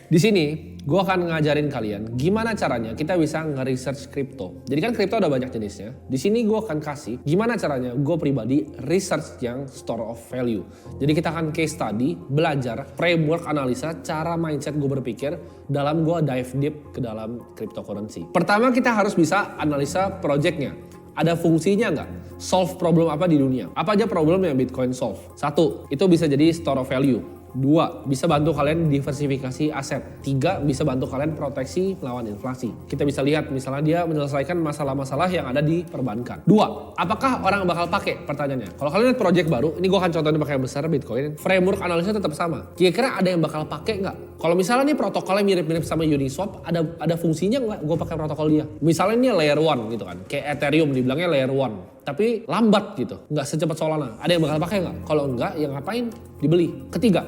Di sini gue akan ngajarin kalian gimana caranya kita bisa nge-research kripto. Jadi kan kripto ada banyak jenisnya. Di sini gue akan kasih gimana caranya gue pribadi research yang store of value. Jadi kita akan case study, belajar, framework analisa, cara mindset gue berpikir dalam gue dive deep ke dalam cryptocurrency. Pertama kita harus bisa analisa projectnya. Ada fungsinya nggak? Solve problem apa di dunia? Apa aja problem yang Bitcoin solve? 1, itu bisa jadi store of value. 2, bisa bantu kalian diversifikasi aset. 3, bisa bantu kalian proteksi melawan inflasi. Kita bisa lihat misalnya dia menyelesaikan masalah-masalah yang ada di perbankan. 2, apakah orang bakal pakai? Pertanyaannya. Kalau kalian lihat project baru, ini gue akan contohin pakai yang besar Bitcoin. Framework analisa tetap sama. Kira-kira ada yang bakal pakai nggak? Kalau misalnya nih protokolnya mirip-mirip sama Uniswap, ada fungsinya nggak gue pakai protokol dia? Misalnya ini layer 1 gitu kan, kayak Ethereum dibilangnya layer 1. Tapi lambat gitu, nggak secepat Solana. Ada yang bakal pakai nggak? Kalau enggak, ya ngapain? Dibeli. Ketiga,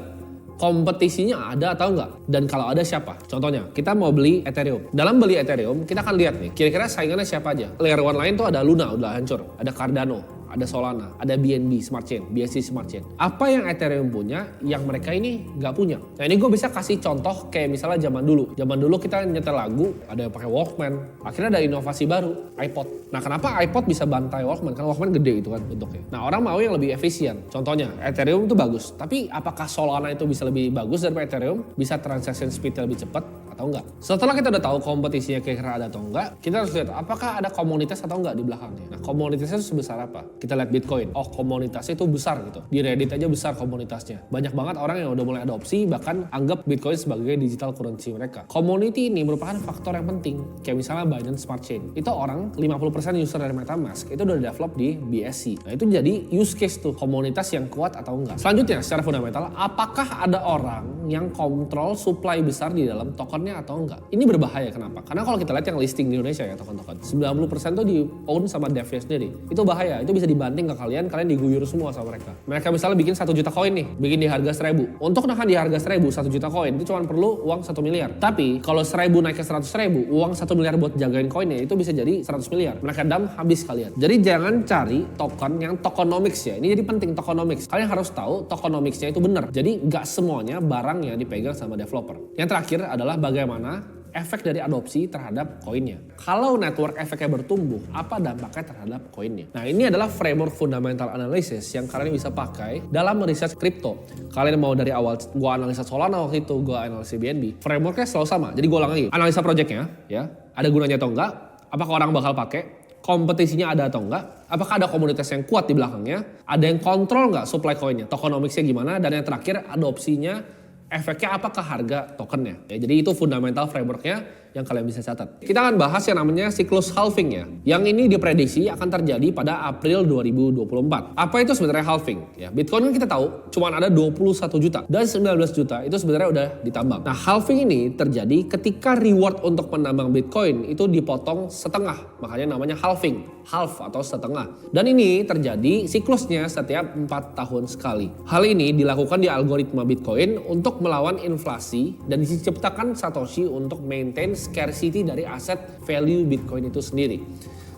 kompetisinya ada atau enggak? Dan kalau ada siapa? Contohnya, kita mau beli Ethereum. Dalam beli Ethereum, kita akan lihat nih, kira-kira saingannya siapa aja. Layer 1 lain tuh ada Luna, udah hancur. Ada Cardano, ada Solana, ada BNB Smart Chain, BSC Smart Chain. Apa yang Ethereum punya, yang mereka ini nggak punya? Nah ini gue bisa kasih contoh kayak misalnya zaman dulu. Zaman dulu kita nyetel lagu, ada yang pakai Walkman. Akhirnya ada inovasi baru, iPod. Nah kenapa iPod bisa bantai Walkman? Karena Walkman gede itu kan bentuknya. Nah orang mau yang lebih efisien. Contohnya, Ethereum itu bagus. Tapi apakah Solana itu bisa lebih bagus daripada Ethereum? Bisa transaction speed lebih cepat atau enggak? Setelah kita udah tahu kompetisinya kira-kira ada atau enggak, kita harus lihat apakah ada komunitas atau enggak di belakangnya. Nah komunitasnya itu sebesar apa? Kita lihat Bitcoin, oh komunitasnya itu besar gitu. Di Reddit aja besar komunitasnya. Banyak banget orang yang udah mulai adopsi, bahkan anggap Bitcoin sebagai digital currency mereka. Community ini merupakan faktor yang penting. Kayak misalnya Binance Smart Chain. Itu orang 50% user dari MetaMask itu udah develop di BSC. Nah itu jadi use case tuh, komunitas yang kuat atau enggak. Selanjutnya secara fundamental, apakah ada orang yang kontrol supply besar di dalam tokennya atau enggak? Ini berbahaya, kenapa? Karena kalau kita lihat yang listing di Indonesia ya token-token, 90% tuh di own sama devnya sendiri. Itu bahaya, itu bisa dibanting ke kalian diguyur semua sama mereka. Mereka misalnya bikin 1 juta koin nih, bikin di harga 1000. Untuk nahan di harga 1000, 1 juta koin itu cuma perlu uang 1 miliar. Tapi kalau 1000 naik ke 100.000, uang 1 miliar buat jagain koinnya itu bisa jadi 100 miliar. Mereka dam habis kalian. Jadi jangan cari token yang tokenomics ya. Ini jadi penting tokenomics. Kalian harus tahu tokenomicsnya itu benar. Jadi nggak semuanya barang yang dipegang sama developer. Yang terakhir adalah bagaimana efek dari adopsi terhadap koinnya. Kalau network efeknya bertumbuh, apa dampaknya terhadap koinnya? Nah ini adalah framework fundamental analysis yang kalian bisa pakai dalam research kripto. Kalian mau dari awal, gua analisa Solana waktu itu, gua analisa BNB. Frameworknya selalu sama, jadi gua ulang lagi. Analisa projectnya, ya, ada gunanya atau enggak? Apakah orang bakal pakai? Kompetisinya ada atau enggak? Apakah ada komunitas yang kuat di belakangnya? Ada yang kontrol enggak supply koinnya? Tokenomicsnya gimana? Dan yang terakhir adopsinya, efeknya apakah harga tokennya? Ya, jadi itu fundamental frameworknya yang kalian bisa catat. Kita akan bahas yang namanya siklus halving ya. Yang ini diprediksi akan terjadi pada April 2024. Apa itu sebenarnya halving? Ya, Bitcoin kan kita tahu cuma ada 21 juta dan 19 juta itu sebenarnya udah ditambang. Nah, halving ini terjadi ketika reward untuk menambang Bitcoin itu dipotong setengah. Makanya namanya halving, half atau setengah. Dan ini terjadi siklusnya setiap 4 tahun sekali. Hal ini dilakukan di algoritma Bitcoin untuk melawan inflasi dan diciptakan Satoshi untuk maintain scarcity dari aset value Bitcoin itu sendiri.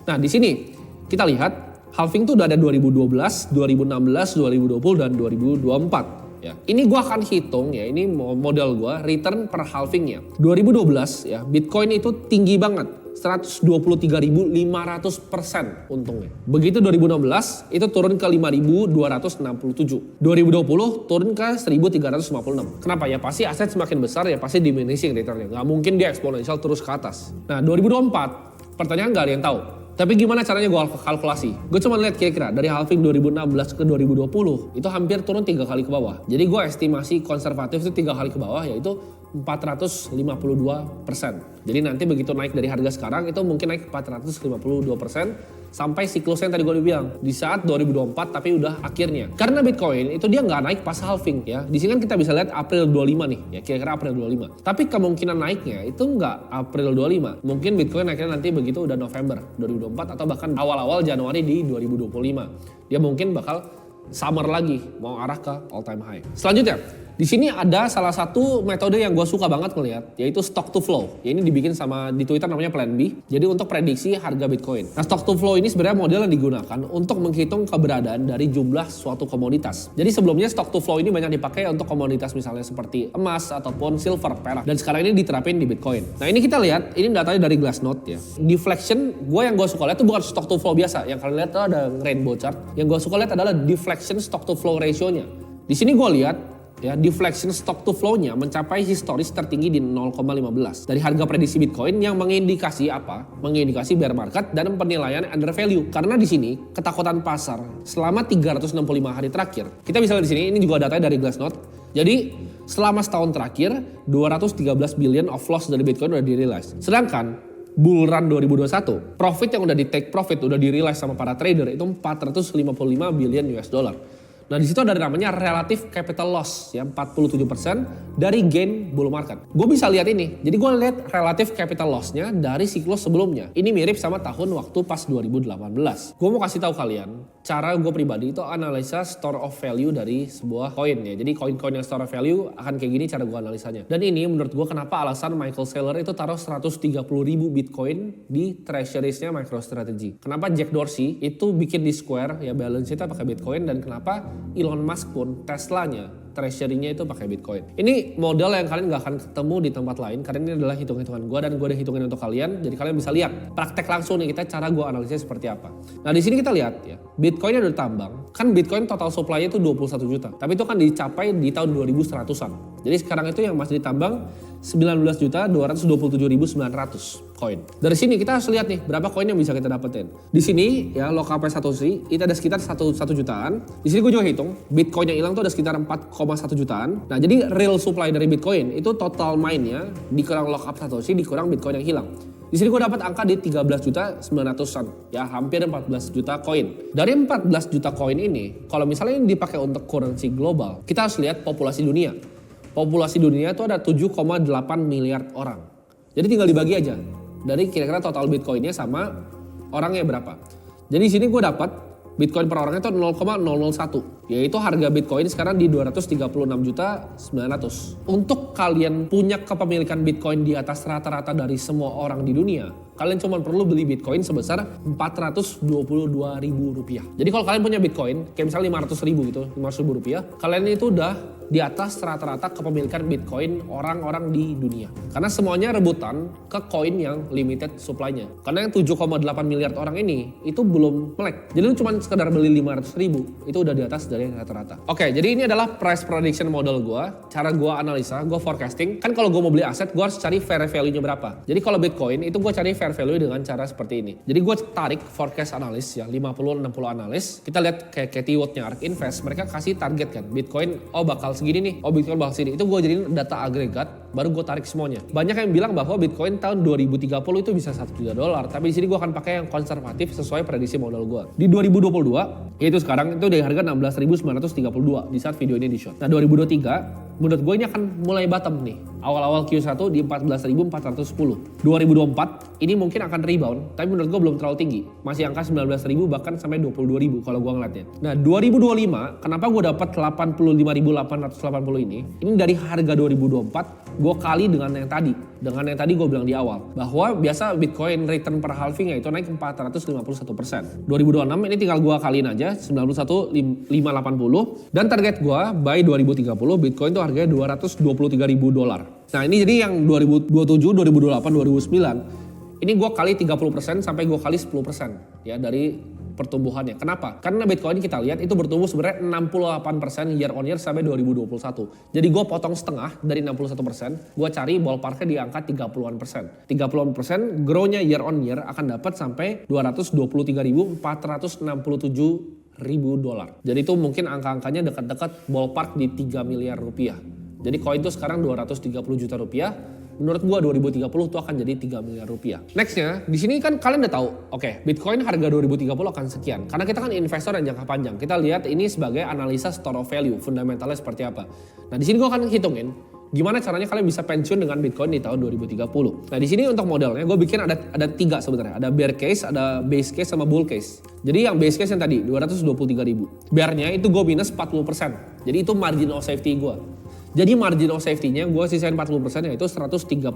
Nah, di sini kita lihat halving itu udah ada 2012, 2016, 2020 dan 2024 ya. Ini gua akan hitung ya, ini model gua return per halvingnya. 2012 ya, Bitcoin itu tinggi banget. 123.500% untungnya. Begitu 2016 itu turun ke 5.267. 2020 turun ke 1.356. Kenapa? Ya pasti aset semakin besar ya pasti diminishing returnnya. Nggak mungkin dia eksponensial terus ke atas. Nah 2024 pertanyaan nggak ada yang tahu. Tapi gimana caranya gue kalkulasi? Gue cuma lihat kira-kira dari halving 2016 ke 2020 itu hampir turun 3 kali ke bawah. Jadi gue estimasi konservatif itu 3 kali ke bawah yaitu 452%. Jadi nanti begitu naik dari harga sekarang itu mungkin naik 452% sampai siklusnya yang tadi gue bilang di saat 2024 tapi udah akhirnya. Karena Bitcoin itu dia nggak naik pas halving ya. Di sini kan kita bisa lihat April 25 nih ya, kira-kira April 25. Tapi kemungkinan naiknya itu nggak April 25. Mungkin Bitcoin naiknya nanti begitu udah November 2024 atau bahkan awal-awal Januari di 2025. Dia mungkin bakal summer lagi mau arah ke all time high. Selanjutnya Di sini ada salah satu metode yang gue suka banget ngeliat, yaitu stock to flow. Ya ini dibikin sama di Twitter namanya Plan B. Jadi untuk prediksi harga Bitcoin. Nah stock to flow ini sebenarnya model yang digunakan untuk menghitung keberadaan dari jumlah suatu komoditas. Jadi sebelumnya stock to flow ini banyak dipakai untuk komoditas misalnya seperti emas ataupun silver, perak. Dan sekarang ini diterapin di Bitcoin. Nah ini kita lihat, ini datanya dari Glassnode ya. Deflection, yang gue suka lihat itu bukan stock to flow biasa. Yang kalian lihat itu ada rainbow chart. Yang gue suka lihat adalah deflection stock to flow ratio-nya. Di sini gue lihat ya, deflection stock to flow-nya mencapai historis tertinggi di 0,15 dari harga prediksi Bitcoin yang mengindikasi apa? Mengindikasi bear market dan penilaian under value. Karena di sini ketakutan pasar selama 365 hari terakhir. Kita bisa lihat di sini, ini juga datanya dari Glassnode. Jadi selama setahun terakhir 213 billion of loss dari Bitcoin udah di-realize. Sedangkan bull run 2021, profit yang udah di-take profit, udah di-realize sama para trader itu 455 billion US dollar. Nah di situ ada namanya relative capital loss ya 47% dari gain bull market. Gue bisa lihat ini. Jadi gue lihat relative capital loss-nya dari siklus sebelumnya. Ini mirip sama tahun waktu pas 2018. Gue mau kasih tahu kalian cara gue pribadi itu analisa store of value dari sebuah coin ya. Jadi koin-koin yang store of value akan kayak gini cara gue analisanya. Dan ini menurut gue kenapa alasan Michael Saylor itu taruh 130.000 Bitcoin di treasuries-nya MicroStrategy. Kenapa Jack Dorsey itu bikin di Square ya balance sheet-nya pakai Bitcoin, dan kenapa Elon Musk pun Teslanya treasury-nya itu pakai Bitcoin. Ini model yang kalian gak akan ketemu di tempat lain karena ini adalah hitung-hitungan gue dan gue udah hitungin untuk kalian. Jadi kalian bisa lihat praktek langsung nih kita cara gue analisnya seperti apa. Nah di sini kita lihat ya, Bitcoin udah ditambang. Kan Bitcoin total supply-nya itu 21 juta. Tapi itu kan dicapai di tahun 2100-an. Jadi sekarang itu yang masih ditambang 19.227.900 koin. Dari sini kita harus lihat nih berapa koin yang bisa kita dapetin. Di sini ya local price Satoshi itu ada sekitar 1 jutaan. Di sini gue juga hitung Bitcoin yang hilang tuh ada sekitar 4,1 jutaan. Nah jadi real supply dari Bitcoin itu total mine-nya dikurang lockup Satoshi dikurang Bitcoin yang hilang. Di sini gue dapat angka di 13.900-an, ya hampir 14 juta koin. Dari 14 juta koin ini, kalau misalnya ini dipakai untuk currency global, kita harus lihat populasi dunia. Populasi dunia itu ada 7,8 miliar orang. Jadi tinggal dibagi aja dari kira-kira total Bitcoinnya sama orangnya berapa. Jadi di sini gue dapat Bitcoin per orangnya itu 0,001. Yaitu harga Bitcoin sekarang di 236.900. Untuk kalian punya kepemilikan Bitcoin di atas rata-rata dari semua orang di dunia, kalian cuma perlu beli Bitcoin sebesar Rp422.000. Jadi kalau kalian punya Bitcoin, kayak misalnya 500.000 gitu, 500.000 rupiah, kalian itu udah di atas rata-rata kepemilikan Bitcoin orang-orang di dunia. Karena semuanya rebutan ke koin yang limited supply-nya. Karena yang 7,8 miliar orang ini itu belum melek. Jadi lu cuma sekedar beli 500.000, itu udah di atas dari rata-rata. Oke, jadi ini adalah price prediction model gue. Cara gue analisa, gue forecasting. Kan kalau gue mau beli aset, gue harus cari fair value-nya berapa. Jadi kalau Bitcoin itu gue cari fair value dengan cara seperti ini. Jadi gue tarik forecast analis ya, 50-60 analis. Kita lihat kayak Cathie Wood-nya ARK Invest, mereka kasih target kan. Bitcoin, bakal segini nih, Bitcoin bakal segini. Itu gue jadiin data agregat, baru gue tarik semuanya. Banyak yang bilang bahwa Bitcoin tahun 2030 itu bisa $1 juta. Tapi di sini gue akan pakai yang konservatif sesuai prediksi model gue. Di 2022, yaitu sekarang itu dari harga 16.932 di saat video ini di shot. Nah 2023, menurut gue ini akan mulai bottom nih. Awal-awal Q1 di 14.410. 2024 ini mungkin akan rebound, tapi menurut gue belum terlalu tinggi. Masih angka 19.000 bahkan sampai 22.000 kalau gue ngeliatnya. Nah 2025, kenapa gue dapat 85.880 ini? Ini dari harga 2024 gue kali dengan yang tadi. Dengan yang tadi gue bilang di awal. Bahwa biasa Bitcoin return per halving itu naik 451%. 2026 ini tinggal gue kaliin aja 91.580. Dan target gue by 2030 Bitcoin tuh harganya $223.000. Nah ini jadi yang 2027, 2028, 2009 ini gue kali 30% sampai gue kali 10% ya dari pertumbuhannya. Kenapa? Karena Bitcoin kita lihat itu bertumbuh sebenarnya 68% year on year sampai 2021. Jadi gue potong setengah dari 61%, gue cari ballparknya di angka 30-an%. 30-an% grow-nya year on year akan dapat sampai $223.467.000. Jadi itu mungkin angka-angkanya dekat-dekat ballpark di 3 miliar rupiah. Jadi koin itu sekarang 230 juta rupiah. Menurut gua 2030 itu akan jadi 3 miliar rupiah. Nextnya, di sini kan kalian udah tahu, oke, Bitcoin harga 2030 akan sekian. Karena kita kan investor yang jangka panjang. Kita lihat ini sebagai analisa store of value, fundamentalnya seperti apa. Nah, di sini gua akan hitungin gimana caranya kalian bisa pensiun dengan Bitcoin di tahun 2030. Nah, di sini untuk modelnya gue bikin ada 3 sebenarnya. Ada bear case, ada base case sama bull case. Jadi yang base case yang tadi 223.000. Bearnya itu gue minus 40%. Jadi itu margin of safety gue. Jadi margin of safety-nya gue sisain 40% yaitu 134.000.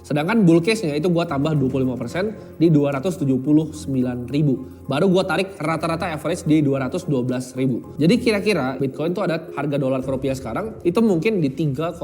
Sedangkan bull case-nya itu gue tambah 25% di 279.000. Baru gue tarik rata-rata average di 212.000. Jadi kira-kira Bitcoin tuh ada harga dolar ke rupiah sekarang itu mungkin di 3,3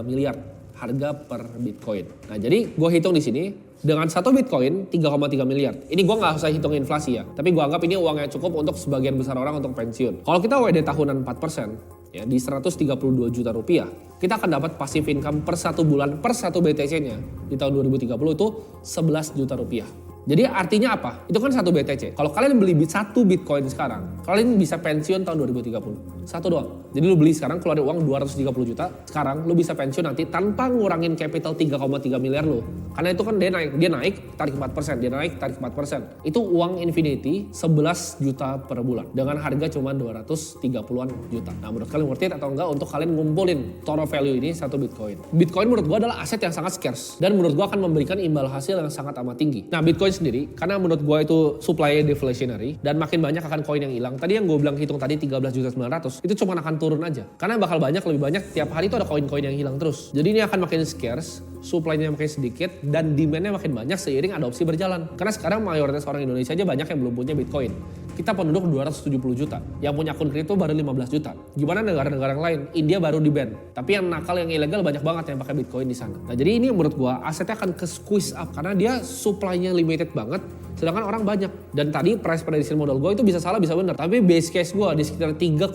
miliar harga per Bitcoin. Nah jadi gue hitung di sini dengan satu Bitcoin 3,3 miliar. Ini gue nggak usah hitung inflasi ya, tapi gue anggap ini uang yang cukup untuk sebagian besar orang untuk pensiun. Kalau kita WD tahunan 4%, ya di 132 juta rupiah, kita akan dapat passive income per satu bulan per satu BTC-nya di tahun 2030 itu 11 juta rupiah. Jadi artinya apa? Itu kan satu BTC. Kalau kalian beli satu Bitcoin sekarang, kalian bisa pensiun tahun 2030. Satu doang. Jadi lu beli sekarang keluarin uang 230 juta, sekarang lu bisa pensiun nanti tanpa ngurangin capital 3,3 miliar lu. Karena itu kan dia naik tarik 4%, dia naik tarik 4%. Itu uang infinity 11 juta per bulan dengan harga cuma 230-an juta. Nah, menurut kalian worth it atau enggak untuk kalian ngumpulin store of value ini satu Bitcoin? Bitcoin menurut gua adalah aset yang sangat scarce dan menurut gua akan memberikan imbal hasil yang sangat amat tinggi. Nah, Bitcoin sendiri karena menurut gue itu supply deflationary dan makin banyak akan koin yang hilang. Tadi yang gue bilang hitung tadi 13.900.000 itu cuma akan turun aja karena bakal lebih banyak tiap hari itu ada koin-koin yang hilang terus. Jadi ini akan makin scarce, supply-nya makin sedikit dan demand-nya makin banyak seiring adopsi berjalan. Karena sekarang mayoritas orang Indonesia aja banyak yang belum punya Bitcoin. Kita penduduk 270 juta, yang punya akun kripto baru 15 juta. Gimana negara-negara yang lain? India baru di ban, tapi yang nakal yang ilegal banyak banget yang pakai Bitcoin di sana. Nah jadi ini menurut gua asetnya akan ke squeeze up karena dia supply-nya limited banget, sedangkan orang banyak. Dan tadi price prediction model gua itu bisa salah bisa benar, tapi base case gua di sekitar 3,3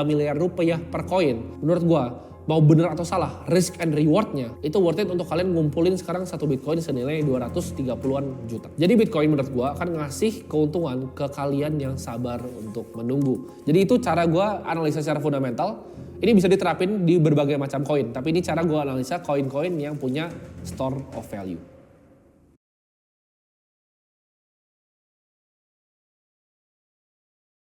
miliar rupiah per koin. Menurut gua mau bener atau salah, risk and rewardnya itu worth it untuk kalian ngumpulin sekarang satu Bitcoin senilai 230-an juta. Jadi Bitcoin menurut gua akan ngasih keuntungan ke kalian yang sabar untuk menunggu. Jadi itu cara gua analisa secara fundamental. Ini bisa diterapin di berbagai macam koin, tapi ini cara gua analisa koin-koin yang punya store of value.